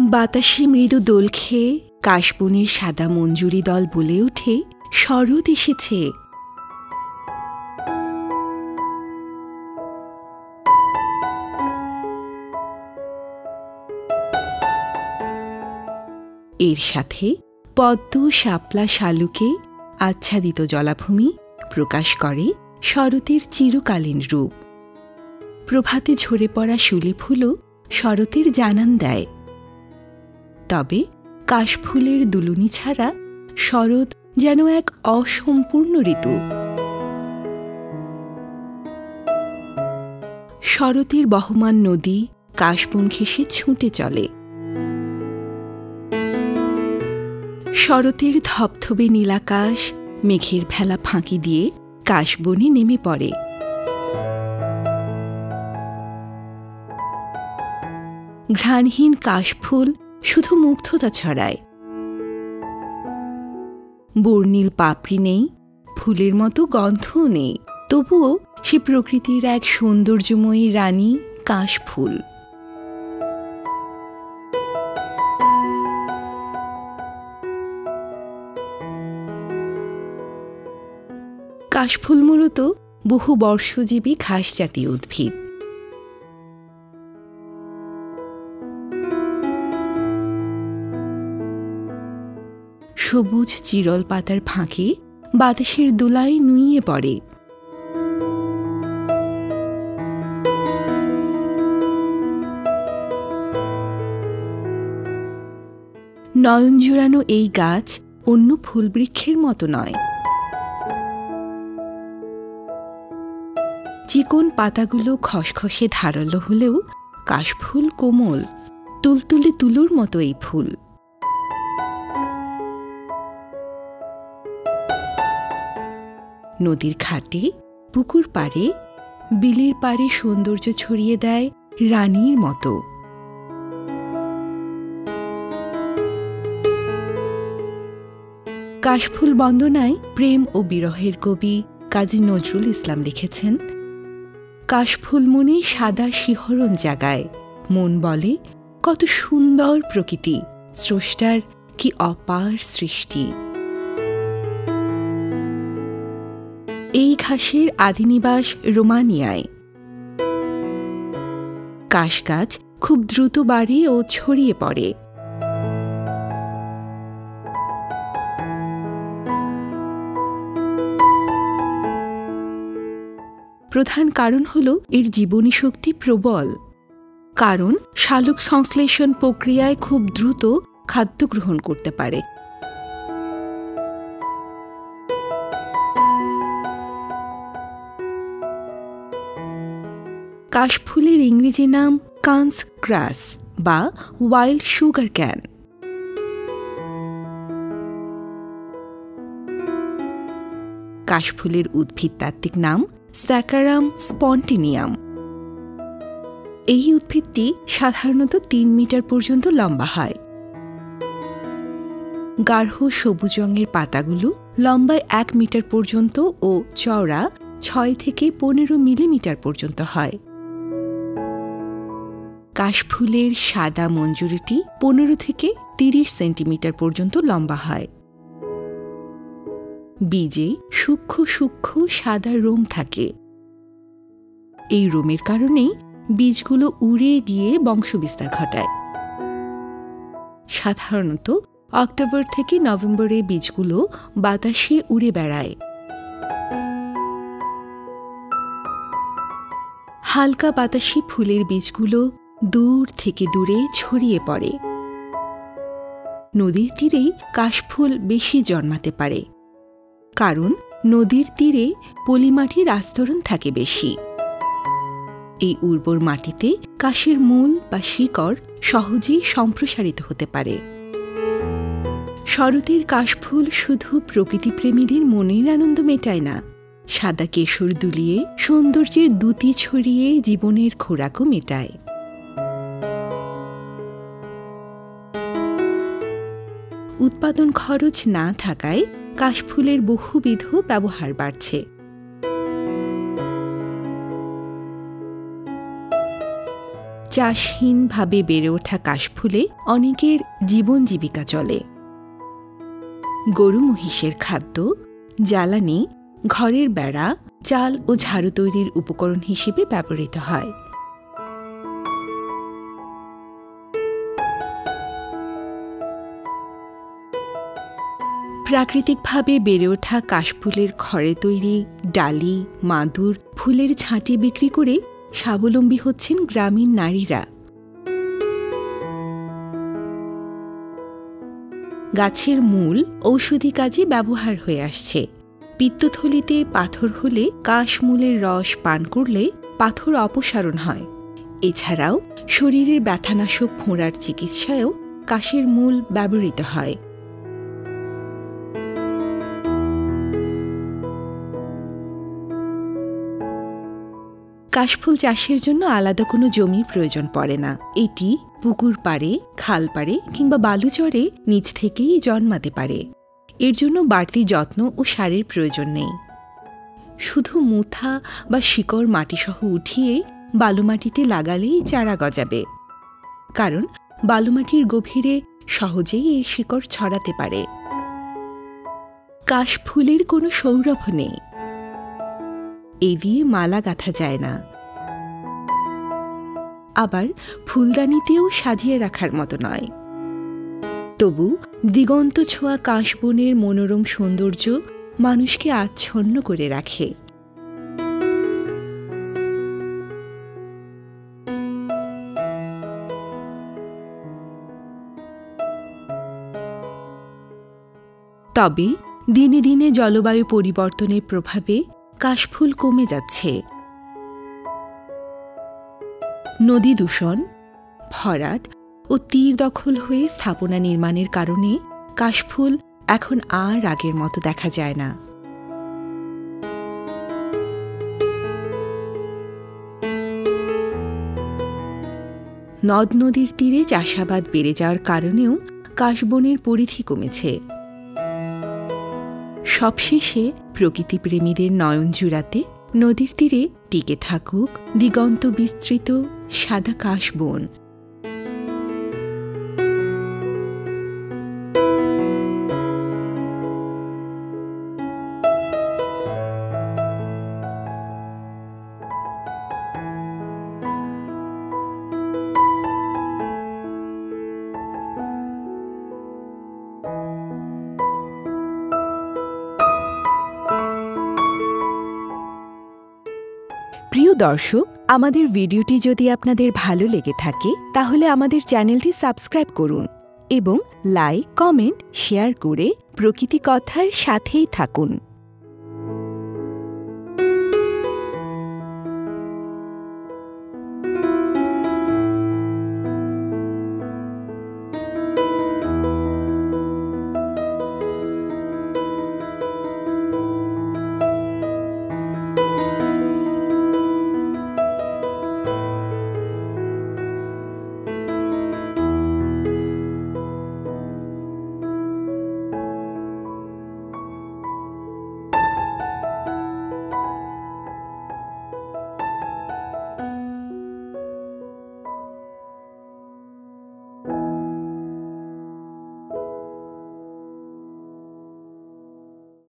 বাতাসে মৃদু দোল খেয়ে কাশবনের সাদা মঞ্জুরি দল বলে ওঠে, শরৎ এসেছে। এর সাথে পদ্ম, শাপলা, শালুকে আচ্ছাদিত জলাভূমি প্রকাশ করে শরতের চিরকালীন রূপ। প্রভাতে ঝরে পড়া শিউলি ফুলও শরতের জানান দেয়। তবে কাশফুলের দুলুনি ছাড়া শরৎ যেন এক অসম্পূর্ণ ঋতু। শরতের বহমান নদী কাশবন ঘেঁষে ছুটে চলে। শরতের ধবধবে নীলাকাশ মেঘের ভেলা ফাঁকি দিয়ে কাশবনে নেমে পড়ে। ঘ্রাণহীন কাশফুল শুধু মুগ্ধতা ছড়ায়। বর্ণিল পাপড়ি নেই, ফুলের মতো গন্ধও নেই, তবুও সে প্রকৃতির এক সৌন্দর্যময়ী রানী কাশফুল। কাশফুল মূলত বহু বর্ষজীবী ঘাসজাতীয় উদ্ভিদ। সবুজ চিরল পাতার ফাঁকে বাতাসের দোলায় নুইয়ে পড়ে। নয়ন জোড়ানো এই গাছ অন্য ফুলবৃক্ষের মতো নয়। চিকন পাতাগুলো খসখসে ধারালো হলেও কাশফুল কোমল, তুলতুলে তুলোর মতো এই ফুল। নদীর ঘাটে, পুকুর পাড়ে, বিলের পাড়ে সৌন্দর্য ছড়িয়ে দেয় রানীর মতো। কাশফুল বন্দনায় প্রেম ও বিরহের কবি কাজী নজরুল ইসলাম লিখেছেন, কাশফুল মনে সাদা শিহরণ জাগায়, মন বলে কত সুন্দর প্রকৃতি, স্রষ্টার কি অপার সৃষ্টি। এই ঘাসের আদিনিবাস রোমানিয়ায়। কাশ গাছ খুব দ্রুত বাড়ে ও ছড়িয়ে পড়ে। প্রধান কারণ হল এর জীবনী শক্তি প্রবল। কারণ শালক সংশ্লেষণ প্রক্রিয়ায় খুব দ্রুত খাদ্য গ্রহণ করতে পারে। কাশফুলের ইংরেজি নাম কান্স গ্রাস বা ওয়াইল্ড সুগার ক্যান। কাশফুলের উদ্ভিদতাত্ত্বিক নাম স্যাকারাম স্পন্টিনিয়াম। এই উদ্ভিদটি সাধারণত 3 মিটার পর্যন্ত লম্বা হয়। গাঢ় সবুজ রঙের পাতাগুলো লম্বায় 1 মিটার পর্যন্ত ও চওড়া 6 থেকে 15 মিলিমিটার পর্যন্ত হয়। কাশফুলের সাদা মঞ্জুরিটি 15 থেকে 30 সেন্টিমিটার পর্যন্ত লম্বা হয়। বীজে সূক্ষ্ম সূক্ষ্ম সাদা রোম থাকে। এই রোমের কারণেই বীজগুলো উড়ে গিয়ে বংশবিস্তার ঘটায়। সাধারণত অক্টোবর থেকে নভেম্বরে বীজগুলো বাতাসে উড়ে বেড়ায়। হালকা বাতাসে ফুলের বীজগুলো দূর থেকে দূরে ছড়িয়ে পড়ে। নদীর তীরেই কাশফুল বেশি জন্মাতে পারে, কারণ নদীর তীরে পলিমাটির আস্তরণ থাকে বেশি। এই উর্বর মাটিতে কাশের মূল বা শিকড় সহজেই সম্প্রসারিত হতে পারে। শরতের কাশফুল শুধু প্রকৃতিপ্রেমীদের মনের আনন্দ মেটায় না, সাদা কেশর দুলিয়ে সৌন্দর্যের দ্যুতি ছড়িয়ে জীবনের খোরাকও মেটায়। উৎপাদন খরচ না থাকায় কাশফুলের বহুবিধ ব্যবহার বাড়ছে। চাষহীনভাবে বেড়ে ওঠা কাশফুলে অনেকের জীবন জীবিকা চলে। গরু মহিষের খাদ্য, জ্বালানি, ঘরের বেড়া, চাল ও ঝাড়ু তৈরির উপকরণ হিসেবে ব্যবহৃত হয়। প্রাকৃতিকভাবে বেড়ে ওঠা কাশফুলের খড়ে তৈরি ডালি, মাদুর, ফুলের ঝাঁটি বিক্রি করে স্বাবলম্বী হচ্ছেন গ্রামীণ নারীরা। গাছের মূল ঔষধি কাজে ব্যবহার হয়ে আসছে। পিত্তথলিতে পাথর হলে কাশমূলের রস পান করলে পাথর অপসারণ হয়। এছাড়াও শরীরের ব্যথানাশক ফোঁড়ার চিকিৎসায়ও কাশের মূল ব্যবহৃত হয়। কাশফুল চাষের জন্য আলাদা কোনো জমির প্রয়োজন পড়ে না। এটি পুকুর পাড়ে, খাল পাড়ে কিংবা বালুচরে নিচ থেকেই জন্মাতে পারে। এর জন্য বাড়তি যত্ন ও সারের প্রয়োজন নেই। শুধু মুথা বা শিকড় মাটিসহ উঠিয়ে বালুমাটিতে লাগালেই চারা গজাবে, কারণ বালুমাটির গভীরে সহজেই এর শিকড় ছড়াতে পারে। কাশফুলের কোনো সৌরভ নেই, এ দিয়ে মালা গাঁথা যায় না, আবার ফুলদানিতেও সাজিয়ে রাখার মতো নয়। তবু দিগন্ত ছোঁয়া কাশবনের মনোরম সৌন্দর্য মানুষকে আচ্ছন্ন করে রাখে। তবে দিনে দিনে জলবায়ু পরিবর্তনের প্রভাবে কাশফুল কমে যাচ্ছে। নদী দূষণ, ভরাট ও তীর দখল হয়ে স্থাপনা নির্মাণের কারণে কাশফুল এখন আর আগের মতো দেখা যায় না। নদ নদীর তীরে চাষাবাদ বেড়ে যাওয়ার কারণেও কাশবনের পরিধি কমেছে। সবশেষে প্রকৃতিপ্রেমীদের নয়ন জুড়াতে নদীর তীরে টিকে থাকুক দিগন্ত বিস্তৃত সাদা কাশবন। প্রিয় দর্শক, আমাদের ভিডিওটি যদি আপনাদের ভালো লেগে থাকে তাহলে আমাদের চ্যানেলটি সাবস্ক্রাইব করুন এবং লাইক, কমেন্ট, শেয়ার করে প্রকৃতি কথার সাথেই থাকুন।